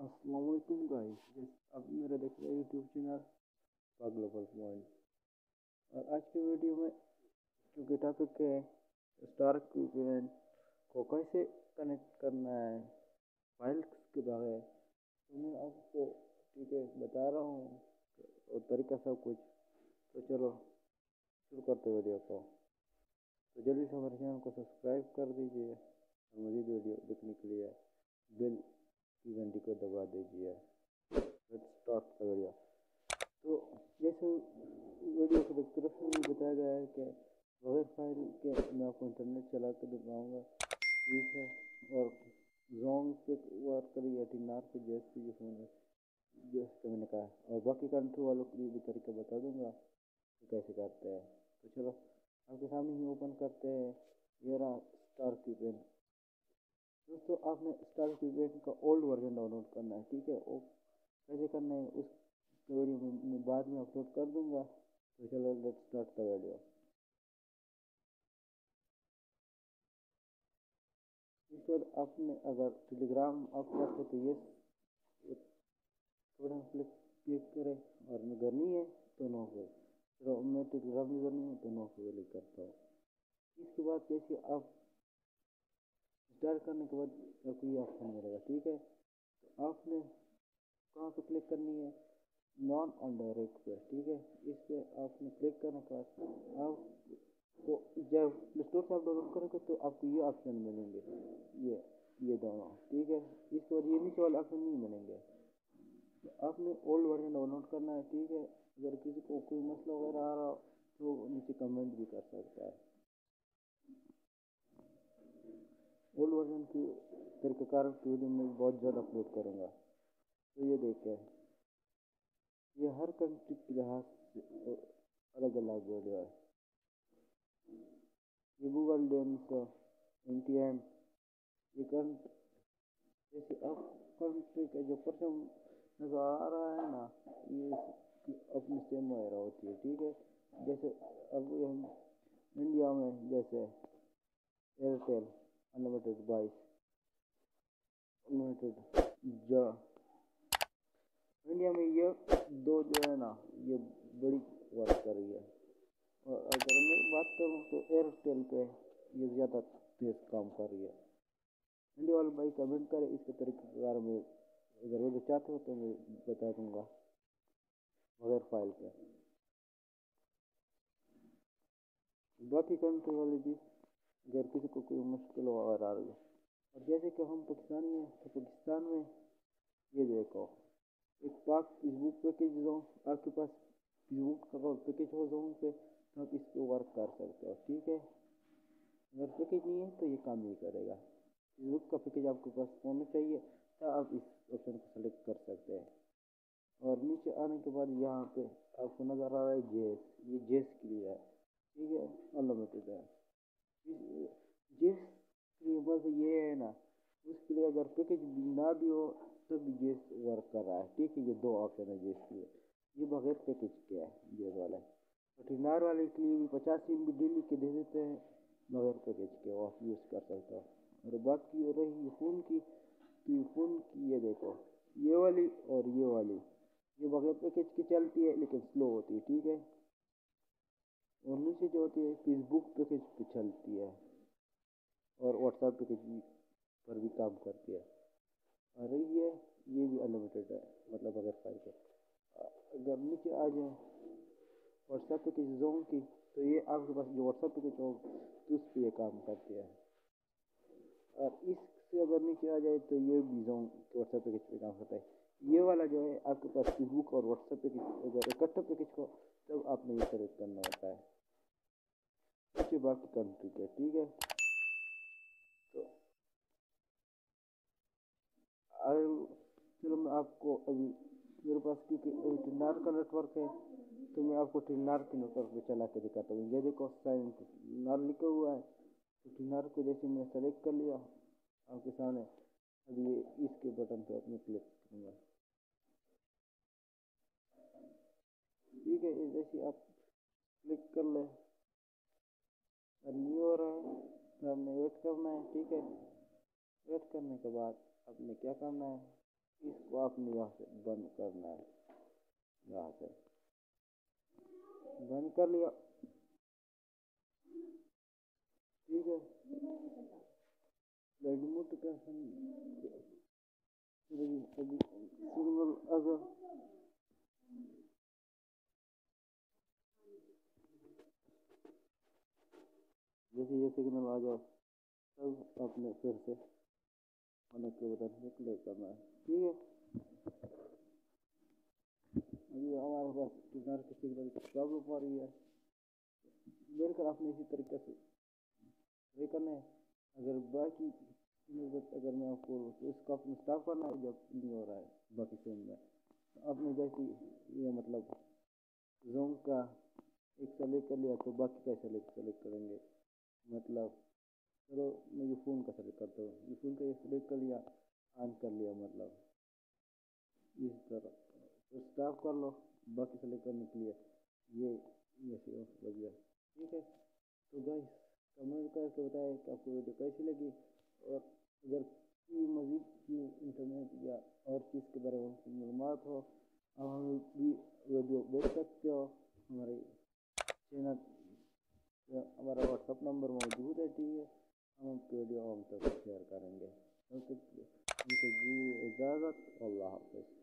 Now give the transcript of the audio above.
अस्सलाम वालेकुम गाइस। अब मेरा देख रहे यूट्यूब चैनल ग्लोबल पॉइंट। और आज की वीडियो में जो टॉपिक है स्टार क्यूबेन को कैसे कनेक्ट करना है फाइल्स के बगैर, तो मैं आपको ठीक है बता रहा हूँ और तरीका सब कुछ। तो चलो शुरू करते वीडियो को। तो जल्दी से हमारे चैनल को सब्सक्राइब कर दीजिए और मज़ीद वीडियो देखने के लिए बेल की घंटी को दबा दीजिए। Let's start the video. तो जैसे वीडियो के डिस्क्रिप्शन में बताया गया है कि बगैर फाइल के मैं आपको इंटरनेट चला कर दिखाऊँगा, ठीक है। और जोंग पे वर्क करिए या टिनार पे जैसे जो फ़ोन है जैसे मैंने कहा, और बाकी कंट्री वालों के लिए भी तरीका बता दूंगा कि कैसे करते हैं। तो चलो आपके सामने ही ओपन करते हैं। ये रहा स्टार क्यूबेन। दोस्तों आपने स्टार क्यूबेन का ओल्ड वर्जन डाउनलोड करना है, ठीक है। वो कैसे करना है उस वीडियो में बाद में अपलोड कर दूंगा। तो चलो लेट्स स्टार्ट द वीडियो। इस पर आपने अगर टेलीग्राम आप करते तो ये थोड़ा क्लिक करें, और मैं करनी है तो नो पे। तो मैं टेलीग्राम यूज़र नहीं हूँ तो नो पे क्लिक करता हूँ। इसके बाद जैसे आप इंस्टॉल करने के बाद आपको ये ऑप्शन मिलेगा, ठीक है। तो आपने कहाँ पे क्लिक करनी है, नॉन ऑन डायरेक्ट पे, ठीक है। इस पे आपने क्लिक करने के बाद आपको जब प्ले स्टोर से आप डाउनलोड करोगे तो आपको ये ऑप्शन मिलेंगे, ये दोनों, ठीक है। इसके बाद ये नीचे वाले ऑप्शन नहीं मिलेंगे। तो आपने ओल्ड वर्जन डाउनलोड करना है, ठीक है। अगर किसी को कोई मसला वगैरह आ रहा हो तो नीचे कमेंट भी कर सकता है। ओल्ड वर्जन की तरीक़ाकार वीडियो में बहुत ज़्यादा अपलोड करूँगा। तो ये देखें, ये हर कंट्री के लिहाज से अलग अलग वीडियो है। ये गूगल लेंस, एनटीएम, ये जैसे अब कंट्री का जो परचम नज़र आ रहा है ना, ये अपनी सेम वगैरह होती है, ठीक है। जैसे अब हम इंडिया में जैसे एयरटेल अनलिमिटेड 22 अनलिमिटेड जो इंडिया में ये दो जो है ना ये बड़ी वर्क कर रही है। और अगर मैं बात करूँ तो एयरटेल पे ये ज़्यादा तेज़ काम कर रही है। इंडिया वाले भाई कमेंट करें इसके तरीक़ेकार में, अगर वो चाहते हो तो मैं बता दूंगा बगैर फाइल के। बाकी कंट्री वाले भी अगर किसी को कोई मुश्किल वगैरह आ रही है, और जैसे कि हम पाकिस्तानी हैं तो पाकिस्तान में ये देखो एक पाक फेसबुक पैकेज दो, आपके पास फेसबुक का पैकेज हो जोन पे तो आप इस पर वर्क कर सकते हो, ठीक है। अगर पैकेज नहीं है तो ये काम नहीं करेगा। फेसबुक का पैकेज आपके पास होना चाहिए तो आप इस ऑप्शन को सेलेक्ट कर सकते हैं। और नीचे आने के बाद यहाँ पे आपको नज़र आ रहा है जेस, ये जेस के लिए है, ठीक है, अनलिमिटेड है। जेस के लिए बस ये है ना, उसके लिए अगर पैकेज ना भी हो तो भी जेस वर्क कर रहा है, ठीक है। ये दो ऑप्शन है जेस के लिए, ये बगैर पैकेज के है जेस वाला। और टिनार वाले के लिए भी 50 MB डेली के दे देते हैं बगैर पैकेज के, आप यूज़ कर सकते हो। और बाकी रही फ़ोन की, तो ये फ़ोन की ये देखो, ये वाली और ये वाली ये बगैर पैकेज की चलती है लेकिन स्लो होती है, ठीक है। और नीचे जो होती है फेसबुक पैकेज पे चलती है और व्हाट्सएप पैकेज पर भी काम करती है। और ये भी अनलिमिटेड है, मतलब अगर फाइल के अगर नीचे आ जाए व्हाट्सएप पैकेज जोन की, तो ये आपके पास जो व्हाट्सएप पैकेज हो तो उस पर ये काम करती है। और इससे अगर नीचे आ जाए तो ये भी जोन व्हाट्सएप पैकेज पे काम करता है। ये वाला जो है आपके पास फेसबुक और व्हाट्सएप पैकेज अगर इकट्ठा पैकेज हो तब आपने ये सेलेक्ट करना होता है, नीचे बाकी कंट्री के, ठीक है। तो चलो मैं आपको अभी मेरे पास क्योंकि अभी टिनार का नेटवर्क है तो मैं आपको टिनार के नेटवर्क पे चला के दिखाता हूँ। ये देखो साइन टिनार लिखा हुआ है, तो टिनार को जैसे मैंने सेलेक्ट कर लिया आपके सामने, अब ये इसके बटन पे अपने क्लिक करूँगा, ठीक है। जैसे आप क्लिक कर ले और नहीं हो रहा है तो हमने वेट करना है, ठीक है। वेट करने के बाद आपने क्या करना है, اس کو آپ نے یہاں سے بند کرنا ہے، یہاں سے بند کر لیا، ٹھیک ہے۔ نوٹیفکیشن سگنل اگر جیسے یہ سگنل آ جاؤ تب آپ نے پھر سے کنیکٹ کے بٹن سے کلک کرنا ہے، ٹھیک ہے۔ ابھی ہمارے پاس ٹرنر کے سگنل کی پرابلم آ رہی ہے، بالکل آپ نے اسی طریقے سے یہ کرنا ہے۔ اگر باقی اگر میں آپ کو اس کا اپنا اسٹاپ کرنا ہے جب نہیں ہو رہا ہے باقی فون میں، آپ نے جیسے یہ مطلب زوم کا ایک سلیکٹ کر لیا تو باقی کا سلیکٹ کریں گے، مطلب چلو میں یہ فون کا سلیکٹ کرتا ہوں، یہ فون کا یہ سلیکٹ کر لیا، آن کر لیا، مطلب اس طرح تو اسٹاپ کر لو باقی سلیکٹ کرنے کے لیے، یہ ایسے ہو گیا، ٹھیک ہے۔ تو گائس کمنٹ کر کے بتائیں کہ آپ کو ویڈیو کیسی لگی، اور اگر کوئی مزید کی انٹرنیٹ یا اور چیز کے بارے میں معلومات ہو آپ ہمیں بھی ویڈیو بھیج سکتے ہو، ہمارے چینل ہمارا واٹس ایپ نمبر موجود ہے، ٹھیک ہے، ہم آپ کی ویڈیو ہم تک شیئر کریں گے۔ ان کو جی اجازت، اللہ حافظ۔